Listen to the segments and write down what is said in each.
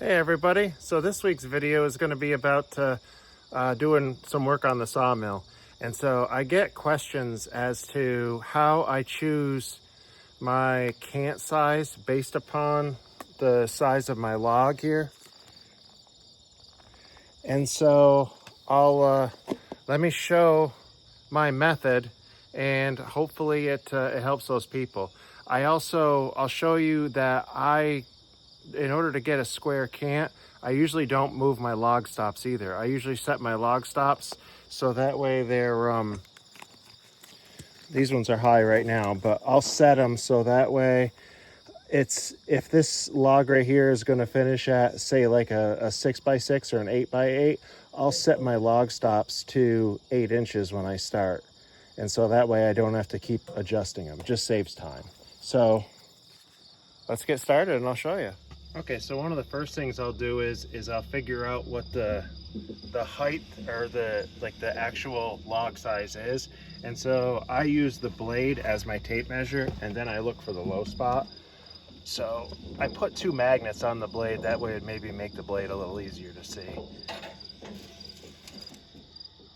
Hey everybody, so this week's video is going to be about doing some work on the sawmill. And so I get questions as to how I choose my cant size based upon the size of my log here. And so let me show my method, and hopefully it helps those people. I'll show you that in order to get a square cant, I usually don't move my log stops either. I usually set my log stops so that way these ones are high right now, but I'll set them so that way if this log right here is going to finish at say like a 6x6 or an 8x8, I'll set my log stops to 8 inches when I start. And so that way I don't have to keep adjusting them. It just saves time. So let's get started and I'll show you. Okay, so one of the first things I'll do is I'll figure out what the height or the actual log size is. And so I use the blade as my tape measure, and then I look for the low spot. So I put 2 magnets on the blade, that way it maybe make the blade a little easier to see.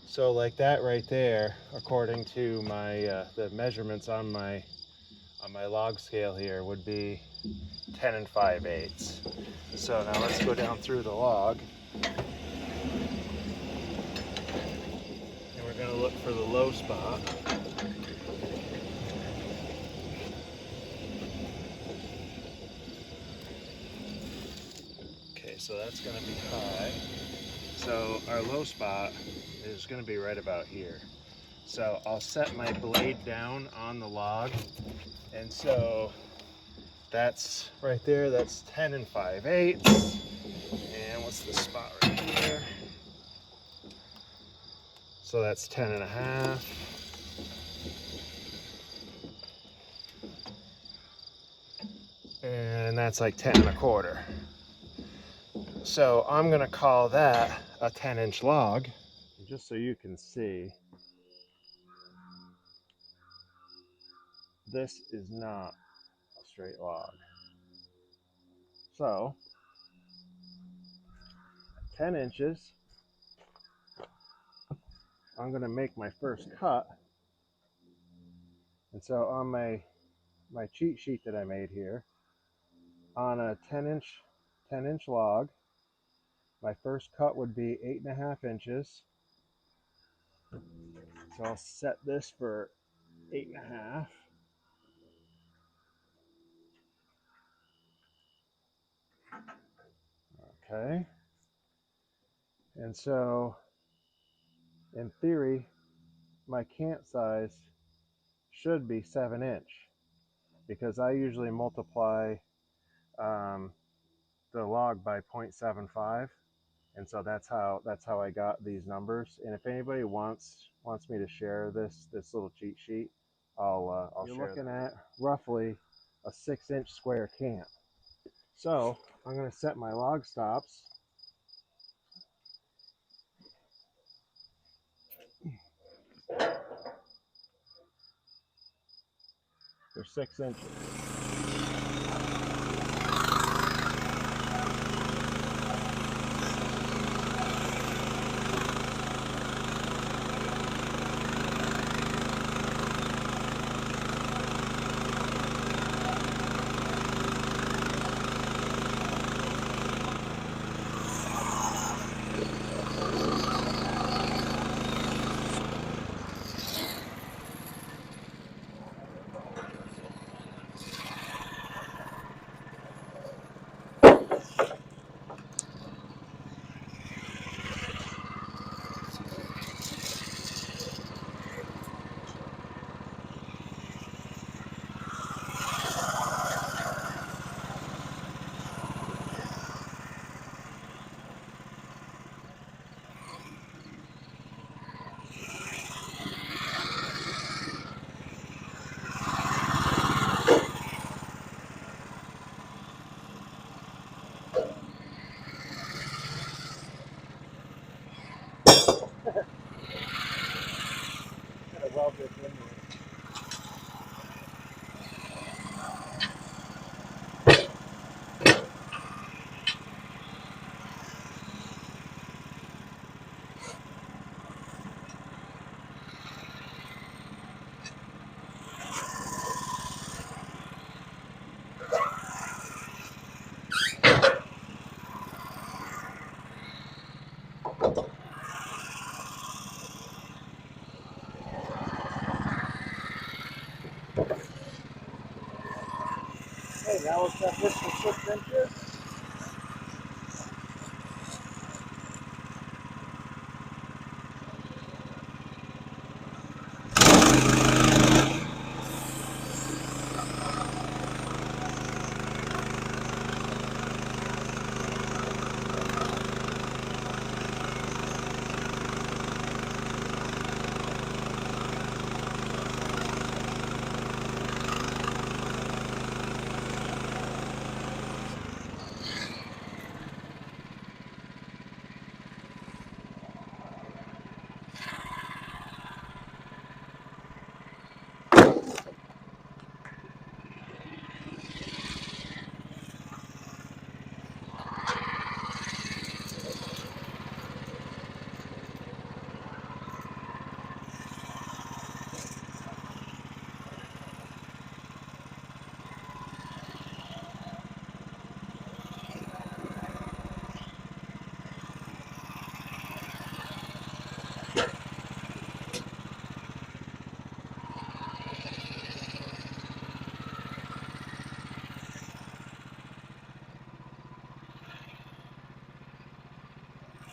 So like that right there, according to my the measurements on my log scale here, would be 10 5/8. So now let's go down through the log. And we're going to look for the low spot. Okay, so that's going to be high. So our low spot is going to be right about here. So I'll set my blade down on the log, and so that's right there, that's 10 5/8. And what's the spot right here? So that's 10 1/2. And that's like 10 1/4. So I'm gonna call that a 10-inch log. Just so you can see, this is not a straight log. So 10 inches, I'm gonna make my first cut. And so on my cheat sheet that I made here, on a 10-inch log, my first cut would be 8 1/2 inches. So I'll set this for 8 1/2. Okay. And so in theory, my cant size should be 7-inch, because I usually multiply the log by 0.75, and so that's how I got these numbers. And if anybody wants me to share this little cheat sheet, I'll share. You're looking at roughly a 6-inch square cant. So I'm going to set my log stops. They're 6 inches. Okay, now we'll set this for 6 inches.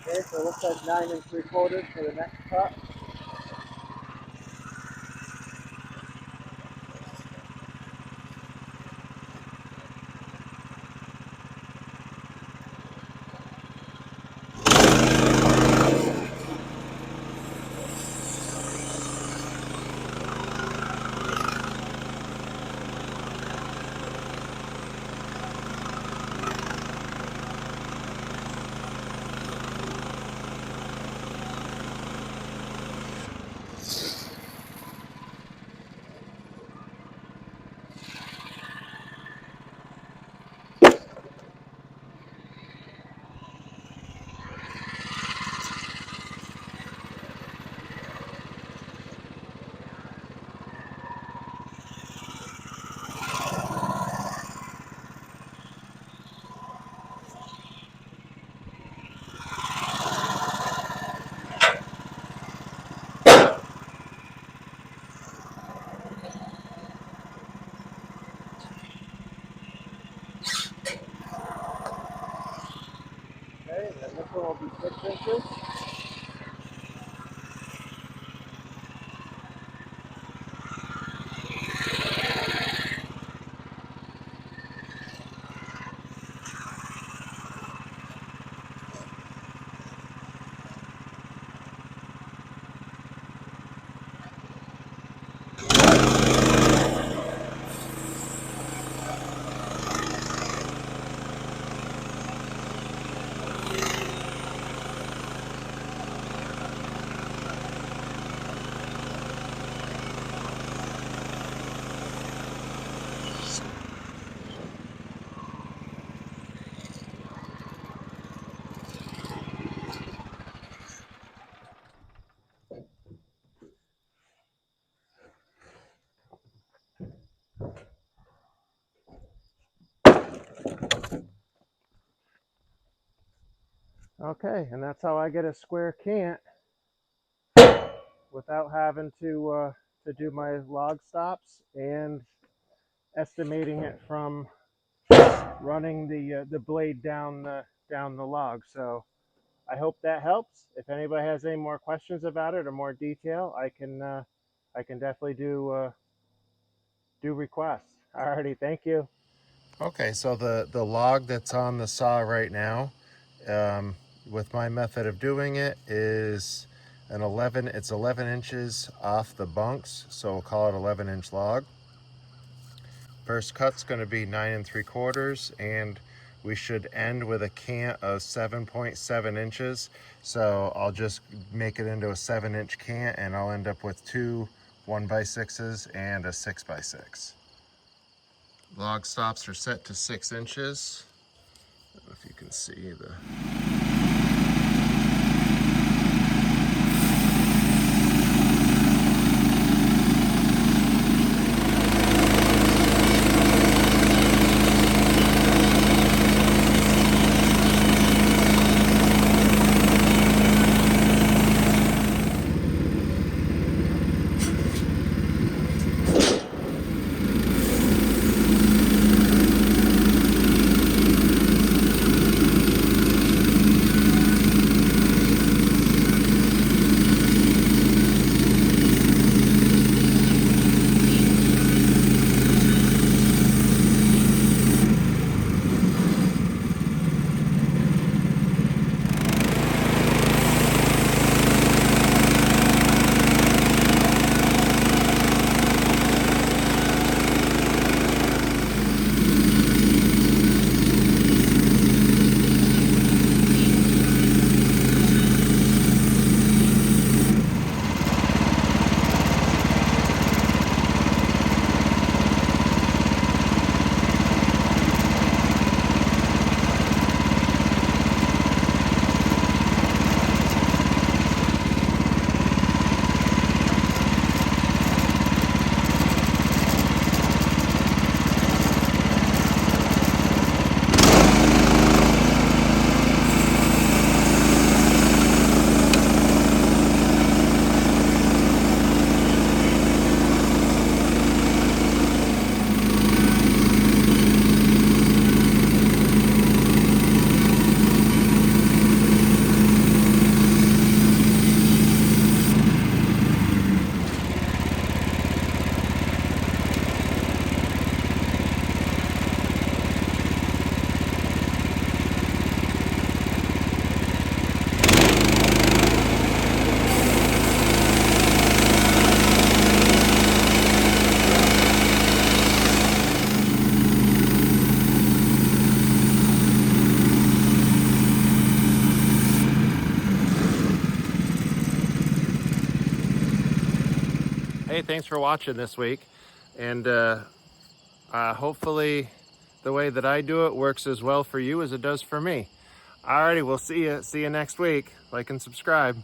Okay, so it looks like 9 3/4 for the next cut. Okay, and then this one will be 6 inches. Okay, and that's how I get a square cant without having to do my log stops and estimating it from running the blade down the log. So I hope that helps. If anybody has any more questions about it or more detail, I can definitely do requests. Alrighty, thank you. Okay, so the log that's on the saw right now, with my method of doing it, is it's 11 inches off the bunks, so we'll call it 11-inch log. First cut's going to be 9 3/4, and we should end with a cant of 7.7 inches. So I'll just make it into a 7-inch cant, and I'll end up with 2 1x6s and a 6x6. Log stops are set to 6 inches. I don't know if you can see the... Hey, thanks for watching this week. And hopefully the way that I do it works as well for you as it does for me. Alrighty, we'll see you next week. Like and subscribe.